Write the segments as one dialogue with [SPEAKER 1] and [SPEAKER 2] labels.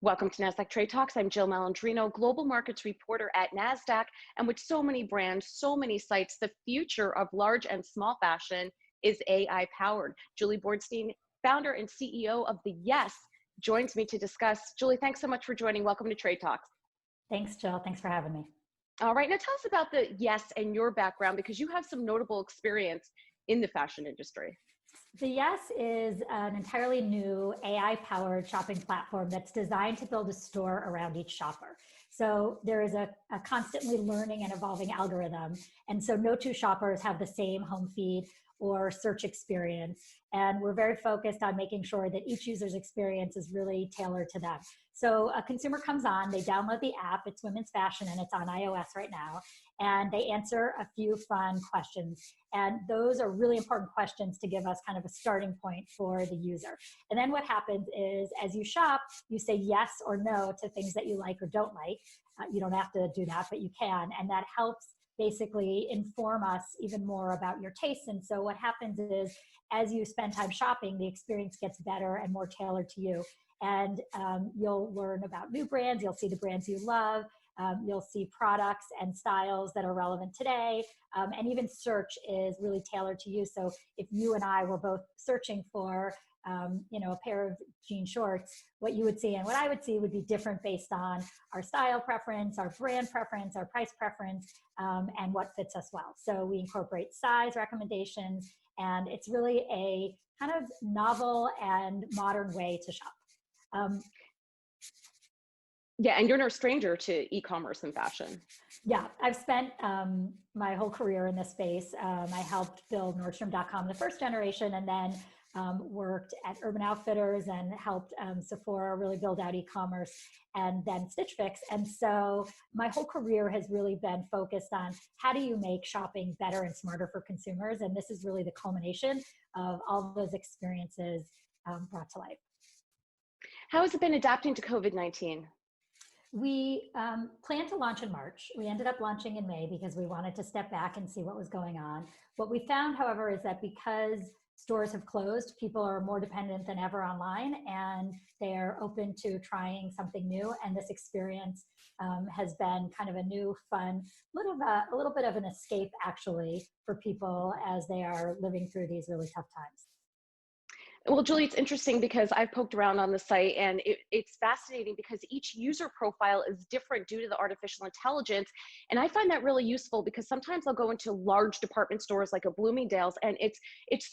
[SPEAKER 1] Welcome to Nasdaq Trade Talks. I'm Jill Malandrino, global markets reporter at Nasdaq. And with so many brands, so many sites, the future of large and small fashion is AI powered. Julie Bornstein, founder and CEO of the Yes, joins me to discuss. Julie, thanks so much for joining. Welcome to Trade Talks.
[SPEAKER 2] Thanks, Jill. Thanks for having me.
[SPEAKER 1] All right, now tell us about the Yes and your background, because you have some notable experience in the fashion industry.
[SPEAKER 2] The Yes is an entirely new AI-powered shopping platform that's designed to build a store around each shopper. So there is a constantly learning and evolving algorithm. And so no two shoppers have the same home feed or search experience. And we're very focused on making sure that each user's experience is really tailored to them. So a consumer comes on, they download the app, it's women's fashion and it's on iOS right now, and they answer a few fun questions. And those are really important questions to give us kind of a starting point for the user. And then what happens is as you shop, you say yes or no to things that you like or don't like. You don't have to do that, but you can. And that helps basically inform us even more about your tastes. And so what happens is as you spend time shopping, the experience gets better and more tailored to you. And you'll learn about new brands. You'll see the brands you love. You'll see products and styles that are relevant today. And even search is really tailored to you. So if you and I were both searching for a pair of jean shorts, what you would see and what I would see would be different based on our style preference, our brand preference, our price preference, and what fits us well. So we incorporate size recommendations, and it's really a kind of novel and modern way to shop.
[SPEAKER 1] Yeah, and you're no stranger to e-commerce and fashion.
[SPEAKER 2] Yeah, I've spent my whole career in this space. I helped build Nordstrom.com, the first generation, and then worked at Urban Outfitters and helped Sephora really build out e-commerce, and then Stitch Fix. And so my whole career has really been focused on how do you make shopping better and smarter for consumers? And this is really the culmination of all those experiences brought to life.
[SPEAKER 1] How has it been adapting to COVID-19?
[SPEAKER 2] We planned to launch in March. We ended up launching in May because we wanted to step back and see what was going on. What we found, however, is that because stores have closed, people are more dependent than ever online, and they're open to trying something new. And this experience has been kind of a new, fun, a little bit of an escape, actually, for people as they are living through these really tough times.
[SPEAKER 1] Well, Julie, it's interesting because I've poked around on the site, and it's fascinating because each user profile is different due to the artificial intelligence. And I find that really useful because sometimes I'll go into large department stores like a Bloomingdale's, and it's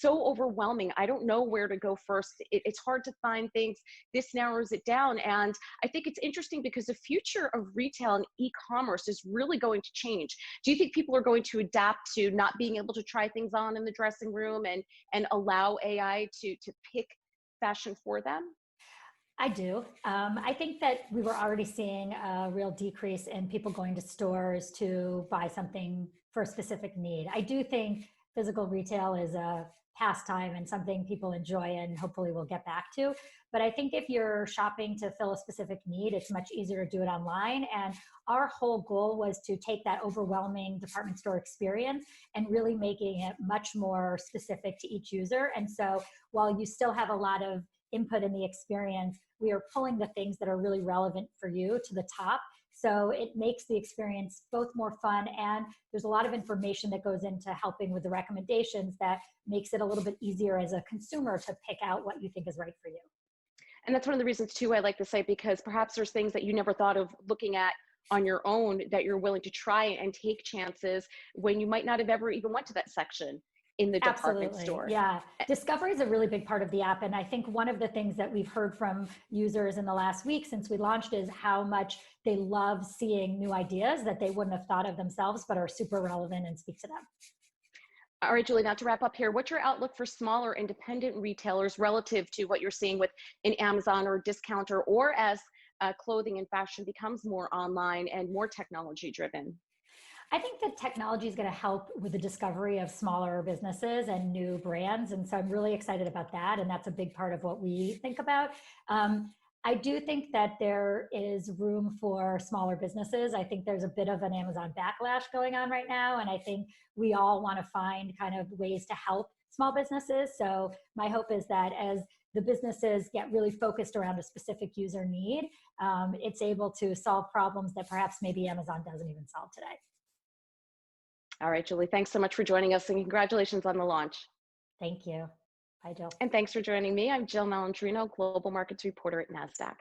[SPEAKER 1] so overwhelming. I don't know where to go first. It's hard to find things. This narrows it down. And I think it's interesting because the future of retail and e-commerce is really going to change. Do you think people are going to adapt to not being able to try things on in the dressing room and allow AI to pick fashion for them?
[SPEAKER 2] I do. I think that we were already seeing a real decrease in people going to stores to buy something for a specific need. I do think physical retail is a pastime and something people enjoy and hopefully will get back to. But I think if you're shopping to fill a specific need, it's much easier to do it online. And our whole goal was to take that overwhelming department store experience and really making it much more specific to each user. And so while you still have a lot of input in the experience, we are pulling the things that are really relevant for you to the top. So it makes the experience both more fun, and there's a lot of information that goes into helping with the recommendations that makes it a little bit easier as a consumer to pick out what you think is right for you.
[SPEAKER 1] And that's one of the reasons too I like the site, because perhaps there's things that you never thought of looking at on your own that you're willing to try and take chances when you might not have ever even went to that section in the department store.
[SPEAKER 2] Yeah. Discovery is a really big part of the app. And I think one of the things that we've heard from users in the last week since we launched is how much they love seeing new ideas that they wouldn't have thought of themselves, but are super relevant and speak to them.
[SPEAKER 1] All right, Julie, now to wrap up here, what's your outlook for smaller independent retailers relative to what you're seeing with an Amazon or a discounter, or as clothing and fashion becomes more online and more technology driven?
[SPEAKER 2] I think that technology is going to help with the discovery of smaller businesses and new brands. And so I'm really excited about that. And that's a big part of what we think about. I do think that there is room for smaller businesses. I think there's a bit of an Amazon backlash going on right now. And I think we all want to find kind of ways to help small businesses. So my hope is that as the businesses get really focused around a specific user need, it's able to solve problems that perhaps maybe Amazon doesn't even solve today.
[SPEAKER 1] All right, Julie, thanks so much for joining us and congratulations on the launch.
[SPEAKER 2] Thank you. Bye, Jill.
[SPEAKER 1] And thanks for joining me. I'm Jill Malandrino, Global Markets Reporter at Nasdaq.